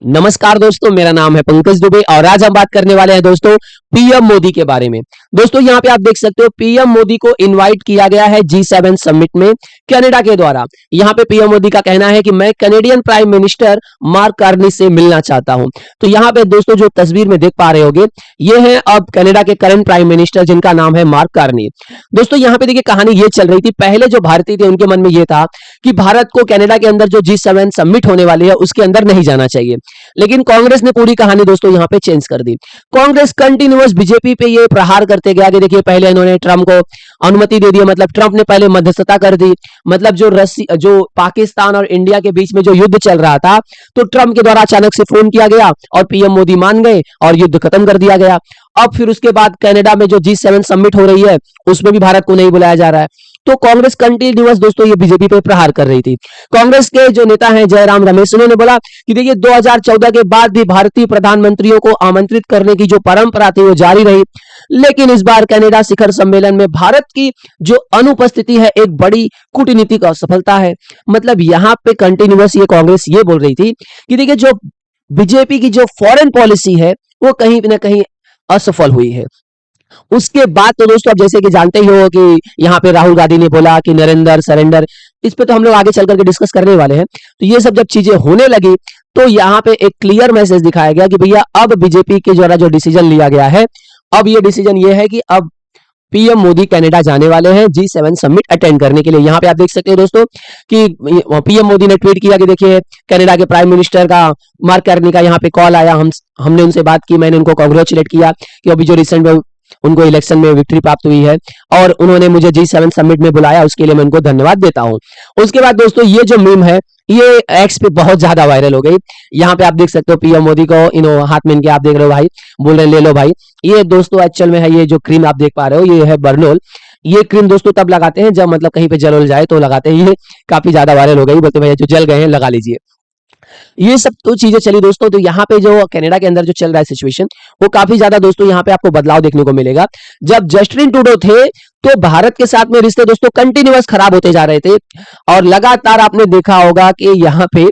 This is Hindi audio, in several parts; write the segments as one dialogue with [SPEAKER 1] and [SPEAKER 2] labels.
[SPEAKER 1] नमस्कार दोस्तों, मेरा नाम है पंकज दुबे और आज हम बात करने वाले हैं दोस्तों पीएम मोदी के बारे में। दोस्तों यहाँ पे आप देख सकते हो पीएम मोदी को इनवाइट किया गया है G7 समिट में कनाडा के द्वारा। यहाँ पे पीएम मोदी का कहना है कि मैं Canadian prime minister mark Carney से मिलना चाहता हूँ। तो यहाँ पे दोस्तों जो तस्वीर में देख पा रहे होगे ये है अब कनाडा के करंट प्राइम मिनिस्टर जिनका नाम है मार्क कार्नी। दोस्तों यहाँ पे देखिए कहानी ये चल रही थी, पहले जो भारतीय थे उनके मन में ये था कि भारत को कनाडा के अंदर जो G7 समिट होने वाली है उसके अंदर नहीं जाना चाहिए, लेकिन कांग्रेस ने पूरी कहानी दोस्तों यहाँ पे चेंज कर दी। कांग्रेस कंटिन्यूअस बीजेपी पे ये प्रहार करते गया कि देखिए पहले इन्होंने ट्रंप को अनुमति दे दी, मतलब ट्रंप ने पहले मध्यस्थता कर दी, मतलब जो पाकिस्तान और इंडिया के बीच में जो युद्ध चल रहा था तो ट्रंप के द्वारा अचानक से फोन किया गया और पीएम मोदी मान गए और युद्ध खत्म कर दिया गया। अब फिर उसके बाद कनाडा में जो G7 समिट हो रही है उसमें भी भारत को नहीं बुलाया जा रहा है। तो कांग्रेस कंटिन्यूअस दोस्तों ये बीजेपी पे प्रहार कर रही थी। कांग्रेस के जो नेता हैं जयराम रमेश, उन्होंने बोला कि देखिए 2014 के बाद भी भारतीय प्रधानमंत्रियों को आमंत्रित करने की जो परंपरा थी वो जारी रही, लेकिन इस बार कनाडा शिखर सम्मेलन में भारत की जो अनुपस्थिति है एक बड़ी कूटनीतिक असफलता है। मतलब यहाँ पे कंटिन्यूअस ये कांग्रेस ये बोल रही थी कि देखिए जो बीजेपी की जो फॉरेन पॉलिसी है वो कहीं ना कहीं असफल हुई है। उसके बाद तो दोस्तों आप जैसे कि जानते ही हो कि यहाँ पे राहुल गांधी ने बोला कि नरेंद्र सरेंडर, इस पे तो हम लोग आगे चल करके डिस्कस करने वाले हैं। तो ये सब जब चीजें होने लगी तो यहाँ पे एक क्लियर मैसेज दिखाया गया कि भैया अब बीजेपी के द्वारा जो डिसीजन लिया गया है, अब ये डिसीजन ये है कि अब पीएम मोदी कनाडा जाने वाले हैं G7 समिट अटेंड करने के लिए। यहाँ पे आप देख सकते हो दोस्तों कि पीएम मोदी ने ट्वीट किया कि देखिए कनाडा के प्राइम मिनिस्टर का मार्क कार्नी का यहाँ पे कॉल आया, हमने उनसे बात की, मैंने उनको कांग्रेचुलेट किया कि अभी जो रिसेंट में उनको इलेक्शन में विक्ट्री प्राप्त हुई है और उन्होंने मुझे G7 समिट में बुलाया, उसके लिए मैं उनको धन्यवाद देता हूं। उसके बाद दोस्तों ये जो मीम है ये एक्स पे बहुत ज्यादा वायरल हो गई। यहाँ पे आप देख सकते हो पीएम मोदी को हाथ में इनके आप देख रहे हो भाई, बोल रहे ले लो भाई। ये दोस्तों एक्चुअल में है, ये जो क्रीम आप देख पा रहे हो ये है बर्नोल। ये क्रीम दोस्तों तब लगाते हैं जब मतलब कहीं पे जल उल जाए तो लगाते हैं। ये काफी ज्यादा वायरल हो गई, बोलते भैया जो जल गए हैं लगा लीजिए। ये सब तो चीजें चली दोस्तों। तो यहाँ पे जो कनाडा के अंदर जो चल रहा है सिचुएशन वो काफी ज्यादा दोस्तों यहाँ पे आपको बदलाव देखने को मिलेगा। जब जस्टिन ट्रूडो थे तो भारत के साथ में रिश्ते दोस्तों कंटिन्यूअस खराब होते जा रहे थे और लगातार आपने देखा होगा कि यहाँ पे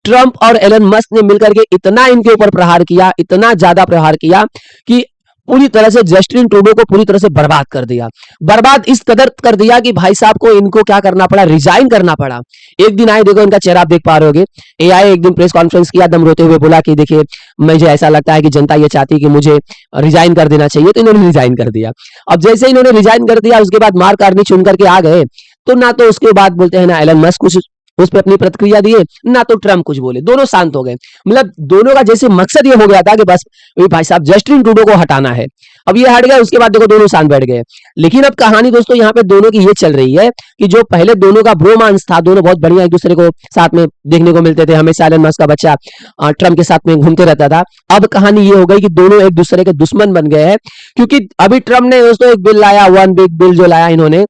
[SPEAKER 1] ट्रंप और एलन मस्क ने मिलकर के इतना इनके ऊपर प्रहार किया, इतना ज्यादा प्रहार किया कि पूरी तरह से जस्टिन ट्रूडो को पूरी तरह से बर्बाद कर दिया। बर्बाद इस कदर कर दिया कि भाई साहब को इनको क्या करना पड़ा, रिजाइन करना पड़ा। एक दिन आए, देखो इनका चेहरा आप देख पा रहे होगे, एआई एक दिन प्रेस कॉन्फ्रेंस किया, दम रोते हुए बोला कि देखिए मुझे ऐसा लगता है कि जनता ये चाहती है कि मुझे रिजाइन कर देना चाहिए, तो इन्होंने रिजाइन कर दिया। अब जैसे इन्होंने रिजाइन कर दिया उसके बाद मार्क कार्नी चुन करके आ गए, तो ना तो उसके बाद बोलते हैं ना एलन मस्क कुछ उस पर अपनी प्रतिक्रिया दिए, ना तो ट्रंप कुछ बोले, दोनों शांत हो गए। मतलब दोनों का जैसे मकसद ये हो गया था कि बस भाई साहब जस्टिन ट्रूडो को हटाना है। अब ये हट गया, उसके बाद देखो दोनों शांत बैठ गए। लेकिन अब कहानी दोस्तों यहाँ पे दोनों की ये चल रही है कि जो पहले दोनों का ब्रोमांस था, दोनों बहुत बढ़िया एक दूसरे को साथ में देखने को मिलते थे, हमेशा एलन मस्क का बच्चा ट्रंप के साथ में घूमते रहता था। अब कहानी ये हो गई कि दोनों एक दूसरे के दुश्मन बन गए हैं, क्योंकि अभी ट्रंप ने दोस्तों एक बिल लाया, वन बिग बिल जो लाया इन्होंने,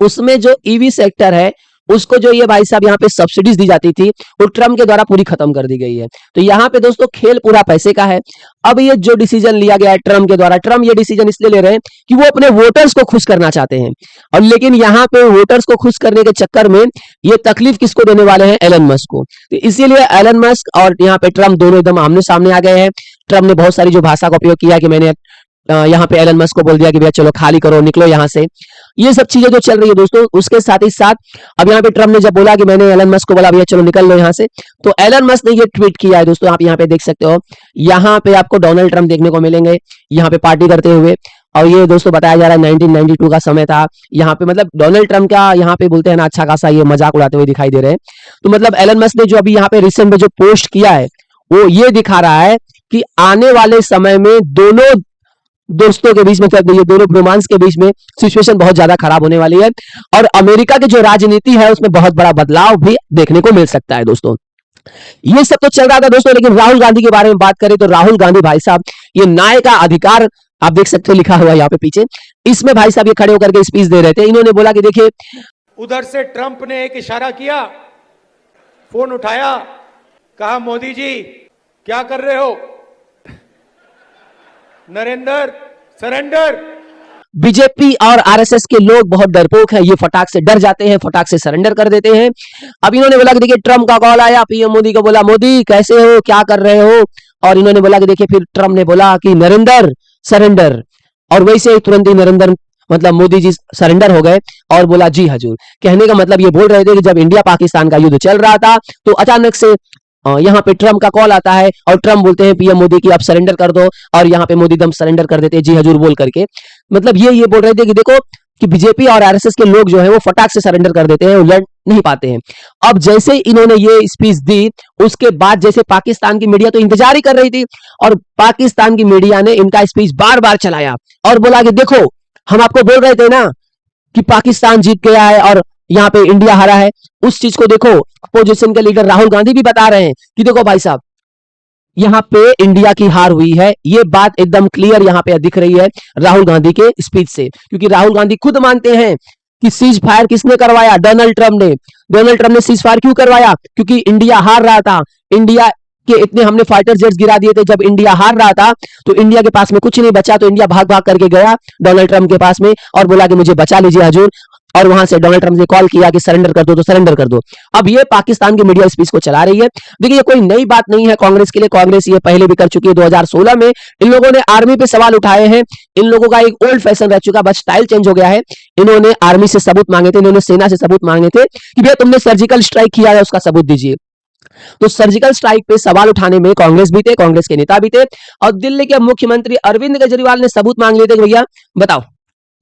[SPEAKER 1] उसमें जो ईवी सेक्टर है उसको जो ये भाई साहब यहाँ पे सब्सिडीज दी जाती थी वो ट्रम्प के द्वारा पूरी खत्म कर दी गई है। तो यहाँ पे दोस्तों खेल पूरा पैसे का है। अब ये जो डिसीजन लिया गया है ट्रम्प के द्वारा, ट्रम्प ये डिसीजन इसलिए ले रहे हैं कि वो अपने वोटर्स को खुश करना चाहते हैं, और लेकिन यहाँ पे वोटर्स को खुश करने के चक्कर में ये तकलीफ किसको देने वाले हैं, एलन मस्क को। तो इसीलिए एलन मस्क और यहाँ पे ट्रम्प दोनों एकदम आमने सामने आ गए हैं। ट्रम्प ने बहुत सारी जो भाषा का उपयोग किया कि मैंने यहाँ पे एलन मस्क को बोल दिया कि भैया चलो खाली करो, निकलो यहाँ से। ये सब चीजें जो चल रही है दोस्तों, उसके साथ ही साथ अब यहाँ पे ट्रम्प ने जब बोला कि मैंने एलन मस्क को बोला भैया चलो निकल लो यहाँ से, तो एलन मस्क ने ये ट्वीट किया है दोस्तों, आप यहाँ पे देख सकते हो। यहाँ पे आपको डोनाल्ड ट्रम्प देखने को मिलेंगे यहाँ पे पार्टी करते हुए, और ये दोस्तों बताया जा रहा है 1992 का समय था। यहाँ पे मतलब डोनाल्ड ट्रम्प का यहाँ पे बोलते हैं ना अच्छा खासा ये मजाक उड़ाते हुए दिखाई दे रहे हैं। तो मतलब एलन मस्क ने जो अभी यहाँ पे रिसेंट में जो पोस्ट किया है वो ये दिखा रहा है कि आने वाले समय में दोनों दोस्तों के बीच में, ये दोनों रोमांस के बीच में सिचुएशन बहुत ज्यादा खराब होने वाली है, और अमेरिका की जो राजनीति है उसमें बहुत बड़ा बदलाव भी देखने को मिल सकता है दोस्तों। ये सब तो चल रहा था दोस्तों, लेकिन राहुल गांधी के बारे में बात करें तो राहुल गांधी भाई साहब ये न्याय का अधिकार आप देख सकते हो लिखा हुआ यहाँ पे पीछे, इसमें भाई साहब ये खड़े होकर के स्पीच दे रहे थे। इन्होंने बोला कि देखिए
[SPEAKER 2] उधर से ट्रंप ने एक इशारा किया, फोन उठाया, कहा मोदी जी क्या कर रहे हो, नरेंद्र सरेंडर।
[SPEAKER 1] बीजेपी और आरएसएस के लोग बहुत डरपोक हैं, ये फटाक से डर जाते हैं, फटाक से सरेंडर कर देते हैं। अब इन्होंने बोला कि देखिए ट्रम्प का कॉल आया, पीएम मोदी को बोला मोदी कैसे हो, क्या कर रहे हो, और इन्होंने बोला कि देखिए, फिर ट्रम्प ने बोला कि नरेंद्र सरेंडर, और वैसे ही तुरंत ही नरेंद्र मतलब मोदी जी सरेंडर हो गए और बोला जी हजूर। कहने का मतलब ये बोल रहे थे कि जब इंडिया पाकिस्तान का युद्ध चल रहा था तो अचानक से यहाँ पे ट्रम्प का कॉल आता है और ट्रम्प बोलते हैं पीएम मोदी की आप सरेंडर कर दो, और यहाँ पे मोदी दम सरेंडर कर देते हैं जी हजूर बोल करके। मतलब ये बोल रहे थे कि देखो कि बीजेपी और आरएसएस के लोग जो है वो फटाक से सरेंडर कर देते हैं, वो लड़ नहीं पाते हैं। अब जैसे इन्होंने ये स्पीच दी उसके बाद जैसे पाकिस्तान की मीडिया तो इंतजार ही कर रही थी, और पाकिस्तान की मीडिया ने इनका स्पीच बार बार चलाया और बोला कि देखो हम आपको बोल रहे थे ना कि पाकिस्तान जीत गया है और यहाँ पे इंडिया हारा है, उस चीज को देखो अपोजिशन के लीडर राहुल गांधी भी बता रहे हैं कि देखो भाई साहब यहाँ पे इंडिया की हार हुई है। ये बात एकदम क्लियर यहाँ पे दिख रही है राहुल गांधी के स्पीच से, क्योंकि राहुल गांधी खुद मानते हैं कि सीज फायर किसने करवाया, डोनाल्ड ट्रंप ने। डोनाल्ड ट्रंप ने सीज फायर क्यों करवाया, क्योंकि इंडिया हार रहा था, इंडिया के इतने हमने फाइटर जेट्स गिरा दिए थे। जब इंडिया हार रहा था तो इंडिया के पास में कुछ नहीं बचा, तो इंडिया भाग भाग करके गया डोनाल्ड ट्रंप के पास में और बोला कि मुझे बचा लीजिए हजूर, और वहां से डोनाल्ड ट्रंप ने कॉल किया कि सरेंडर कर दो, तो सरेंडर कर दो। अब ये पाकिस्तान की मीडिया स्पीच को चला रही है। देखिए ये कोई नई बात नहीं है कांग्रेस के लिए, कांग्रेस ये पहले भी कर चुकी है। 2016 में इन लोगों ने आर्मी पे सवाल उठाए हैं, इन लोगों का एक ओल्ड फैशन रह चुका, बस स्टाइल चेंज हो गया है। इन्होंने आर्मी से सबूत मांगे थे, इन्होंने सेना से सबूत मांगे थे कि भैया तुमने सर्जिकल स्ट्राइक किया है, उसका सबूत दीजिए। तो सर्जिकल स्ट्राइक पे सवाल उठाने में कांग्रेस भी थे, कांग्रेस के नेता भी थे, और दिल्ली के मुख्यमंत्री अरविंद केजरीवाल ने सबूत मांग लिए थे कि भैया बताओ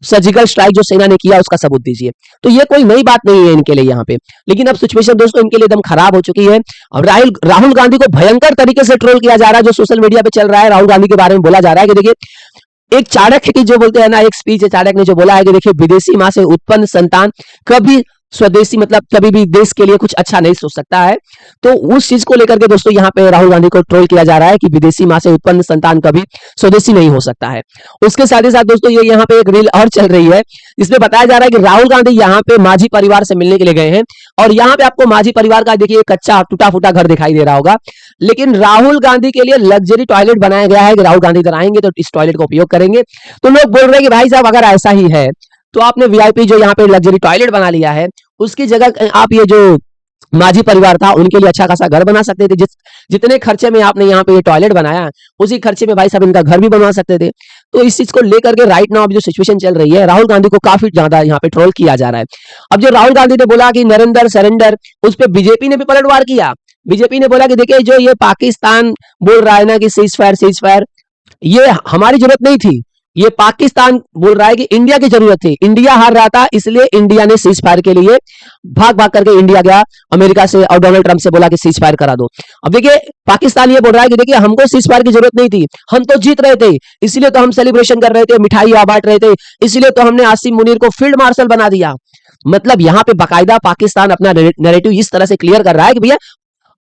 [SPEAKER 1] सर्जिकल स्ट्राइक जो सेना ने किया उसका सबूत दीजिए। तो ये कोई नई बात नहीं है इनके लिए यहाँ पे। लेकिन अब सिचुएशन दोस्तों इनके लिए एकदम खराब हो चुकी है। अब राहुल गांधी को भयंकर तरीके से ट्रोल किया जा रहा है, जो सोशल मीडिया पे चल रहा है। राहुल गांधी के बारे में बोला जा रहा है कि देखिए एक चाणक्य की जो बोलते हैं ना, एक स्पीच है चाणक्य ने जो बोला है कि देखिए विदेशी मां से उत्पन्न संतान कभी स्वदेशी मतलब कभी भी देश के लिए कुछ अच्छा नहीं सोच सकता है। तो उस चीज को लेकर के दोस्तों यहाँ पे राहुल गांधी को ट्रोल किया जा रहा है कि विदेशी मां से उत्पन्न संतान कभी स्वदेशी नहीं हो सकता है। उसके साथ ही साथ दोस्तों ये यहाँ पे एक रील और चल रही है, इसमें बताया जा रहा है कि राहुल गांधी यहाँ पे माझी परिवार से मिलने के लिए गए हैं, और यहाँ पे आपको माझी परिवार का देखिए कच्चा टूटा फूटा घर दिखाई दे रहा होगा, लेकिन राहुल गांधी के लिए लग्जरी टॉयलेट बनाया गया है कि राहुल गांधी इधर आएंगे तो इस टॉयलेट का उपयोग करेंगे। तो लोग बोल रहे हैं कि भाई साहब अगर ऐसा ही है तो आपने वीआईपी जो यहाँ पे लग्जरी टॉयलेट बना लिया है, उसकी जगह आप ये जो माझी परिवार था उनके लिए अच्छा खासा घर बना सकते थे। जितने खर्चे में आपने यहाँ पे ये टॉयलेट बनाया उसी खर्चे में भाई साहब इनका घर भी बनवा सकते थे। तो इस चीज को लेकर के राइट नाउ जो सिचुएशन चल रही है, राहुल गांधी को काफी ज्यादा यहाँ पे ट्रोल किया जा रहा है। अब जो राहुल गांधी ने बोला कि नरेंद्र सरेंडर, उस पर बीजेपी ने भी पलटवार किया। बीजेपी ने बोला कि देखिए जो ये पाकिस्तान बोल रहा है ना कि सीज फायर, ये हमारी जरूरत नहीं थी, ये पाकिस्तान बोल रहा है कि इंडिया की जरूरत थी, इंडिया हार रहा था इसलिए इंडिया ने सीज फायर के लिए भाग भाग करके इंडिया गया अमेरिका से और डोनाल्ड ट्रंप से बोला कि सीज फायर करा दो। अब देखिए पाकिस्तान ये बोल रहा है कि देखिए हमको सीज फायर की जरूरत नहीं थी, हम तो जीत रहे थे इसलिए तो हम सेलिब्रेशन कर रहे थे, मिठाई बांट रहे थे, इसलिए तो हमने आसिम मुनीर को फील्ड मार्शल बना दिया। मतलब यहाँ पे बाकायदा पाकिस्तान अपना नैरेटिव इस तरह से क्लियर कर रहा है कि भैया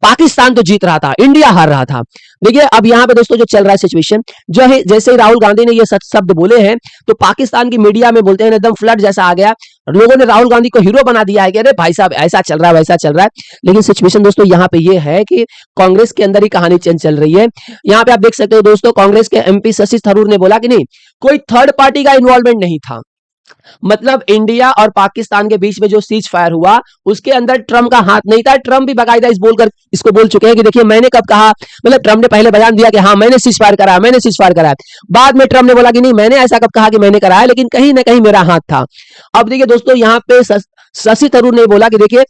[SPEAKER 1] पाकिस्तान तो जीत रहा था, इंडिया हार रहा था। देखिए अब यहाँ पे दोस्तों जो चल रहा है सिचुएशन जो है, जैसे ही राहुल गांधी ने ये शब्द बोले हैं तो पाकिस्तान की मीडिया में बोलते हैं एकदम फ्लड जैसा आ गया, लोगों ने राहुल गांधी को हीरो बना दिया है कि अरे भाई साहब ऐसा चल रहा है वैसा चल रहा है। लेकिन सिचुएशन दोस्तों यहाँ पे ये है कि कांग्रेस के अंदर ही कहानी चल रही है। यहाँ पे आप देख सकते हो दोस्तों, कांग्रेस के एमपी शशि थरूर ने बोला कि नहीं कोई थर्ड पार्टी का इन्वॉल्वमेंट नहीं था, मतलब इंडिया और पाकिस्तान के बीच में जो सीज फायर हुआ उसके अंदर ट्रंप का हाथ नहीं था। ट्रंप भी बाकायदा इसको बोल चुके हैं कि देखिए मैंने कब कहा, मतलब ट्रंप ने पहले बयान दिया कि हाँ मैंने सीज फायर कराया, मैंने सीज फायर कराया, बाद में ट्रंप ने बोला कि नहीं मैंने ऐसा कब कहा कि मैंने कराया, लेकिन कहीं ना कहीं मेरा हाथ था। अब देखिए दोस्तों यहाँ पे शशि थरूर ने बोला कि देखिए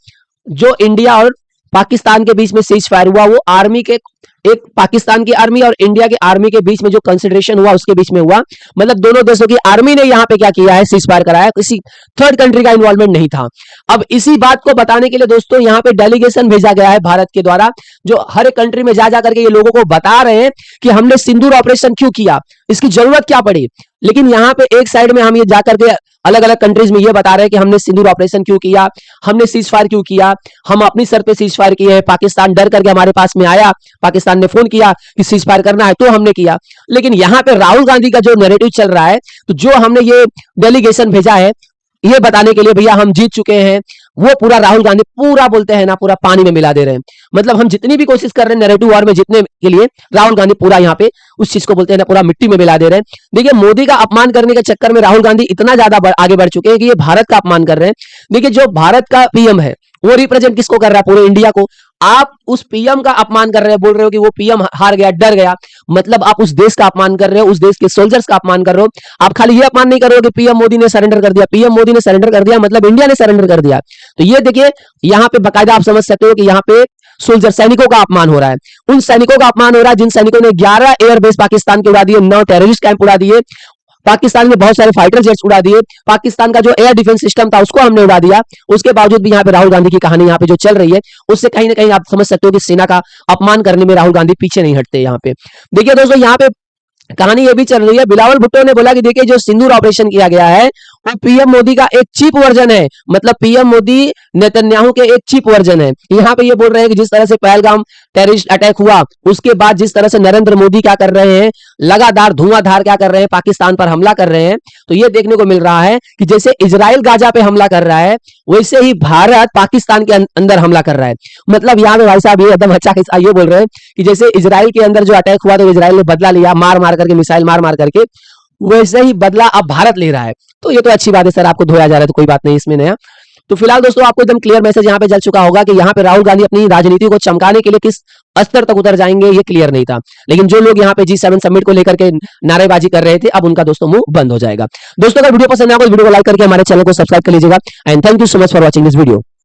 [SPEAKER 1] जो इंडिया और पाकिस्तान के बीच में सीज फायर हुआ वो आर्मी के एक पाकिस्तान की आर्मी और इंडिया की आर्मी के बीच में जो कंसिडरेशन हुआ उसके बीच में हुआ, मतलब दोनों देशों की आर्मी ने यहाँ पे क्या किया है सीज फायर कराया, किसी थर्ड कंट्री का इन्वॉल्वमेंट नहीं था। अब इसी बात को बताने के लिए दोस्तों यहाँ पे डेलीगेशन भेजा गया है भारत के द्वारा, जो हर एक कंट्री में जा करके ये लोगों को बता रहे हैं कि हमने सिंदूर ऑपरेशन क्यों किया, इसकी जरूरत क्या पड़ी। लेकिन यहाँ पे एक साइड में हम ये जाकर के अलग अलग कंट्रीज में ये बता रहे हैं कि हमने सिंदूर ऑपरेशन क्यों किया, हमने सीज फायर क्यों किया, हम अपनी सर पे सीज फायर किए हैं, पाकिस्तान डर करके हमारे पास में आया, पाकिस्तान ने फोन किया कि सीज फायर करना है तो हमने किया। लेकिन यहाँ पे राहुल गांधी का जो नैरेटिव चल रहा है, तो जो हमने ये डेलीगेशन भेजा है ये बताने के लिए भैया हम जीत चुके हैं, वो पूरा राहुल गांधी पूरा बोलते हैं ना पूरा पानी में मिला दे रहे हैं। मतलब हम जितनी भी कोशिश कर रहे हैं नैरेटिव वॉर में जीतने के लिए, राहुल गांधी पूरा यहाँ पे उस चीज को बोलते हैं ना पूरा मिट्टी में मिला दे रहे हैं। देखिए मोदी का अपमान करने के चक्कर में राहुल गांधी इतना ज्यादा आगे बढ़ चुके हैं कि ये भारत का अपमान कर रहे हैं। देखिए जो भारत का पीएम है वो रिप्रेजेंट किसको कर रहा है, पूरे इंडिया को। आप उस पीएम का अपमान कर रहे हो, बोल रहे हो कि वो पीएम हार गया, डर गया, मतलब आप उस देश का अपमान कर रहे हो, उस देश के सोल्जर्स का अपमान कर रहे हो। आप खाली ये अपमान नहीं कर रहे हो कि पीएम मोदी ने सरेंडर कर दिया, पीएम मोदी ने सरेंडर कर दिया मतलब इंडिया ने सरेंडर कर दिया। तो ये देखिए यहाँ पे बाकायदा आप समझ सकते हो कि यहाँ पे सोल्जर सैनिकों का अपमान हो रहा है। उन सैनिकों का अपमान हो रहा है जिन सैनिकों ने 11 एयरबेस पाकिस्तान के उड़ा दिए, 9 टेररिस्ट कैंप उड़ा दिए, पाकिस्तान में बहुत सारे फाइटर जेट्स उड़ा दिए, पाकिस्तान का जो एयर डिफेंस सिस्टम था उसको हमने उड़ा दिया। उसके बावजूद भी यहाँ पे राहुल गांधी की कहानी यहाँ पे जो चल रही है उससे कहीं ना कहीं आप समझ सकते हो कि सेना का अपमान करने में राहुल गांधी पीछे नहीं हटते। यहाँ पे देखिए दोस्तों, यहाँ पे कहानी ये भी चल रही है। बिलावल भुट्टो ने बोला कि देखिए जो सिंदूर ऑपरेशन किया गया है वो पीएम मोदी का एक चीप वर्जन है, मतलब पीएम मोदी नेतन्याहू के एक चीप वर्जन है। यहाँ पे ये बोल रहे हैं कि जिस तरह से पहलगाम टेररिस्ट अटैक हुआ उसके बाद जिस तरह से नरेंद्र मोदी क्या कर रहे हैं, लगातार धुआंधार क्या कर रहे हैं, पाकिस्तान पर हमला कर रहे हैं। तो ये देखने को मिल रहा है कि जैसे इजराइल गाजा पे हमला कर रहा है वैसे ही भारत पाकिस्तान के अंदर हमला कर रहा है। मतलब यहाँ पे भाई साहब ये एकदम अच्छा ये बोल रहे हैं कि जैसे इजराइल के अंदर जो अटैक हुआ तो इजराइल ने बदला लिया, मार मार करके, मिसाइल मार मार करके, वैसे ही बदला अब भारत ले रहा है। तो ये तो अच्छी बात है सर, आपको धोया जा रहा है तो कोई बात नहीं इसमें नया। तो फिलहाल दोस्तों आपको एकदम क्लियर मैसेज यहाँ पे चल चुका होगा कि यहाँ पे राहुल गांधी अपनी राजनीति को चमकाने के लिए किस स्तर तक उतर जाएंगे ये क्लियर नहीं था। लेकिन जो लोग यहाँ पे G7 समिट को लेकर के नारेबाजी कर रहे थे अब उनका दोस्तों मुंह बंद हो जाएगा। दोस्तों अगर वीडियो पसंद आया तो वीडियो को लाइक करके हमारे चैनल को सब्सक्राइब कर लीजिएगा and thank you so much for watching this video.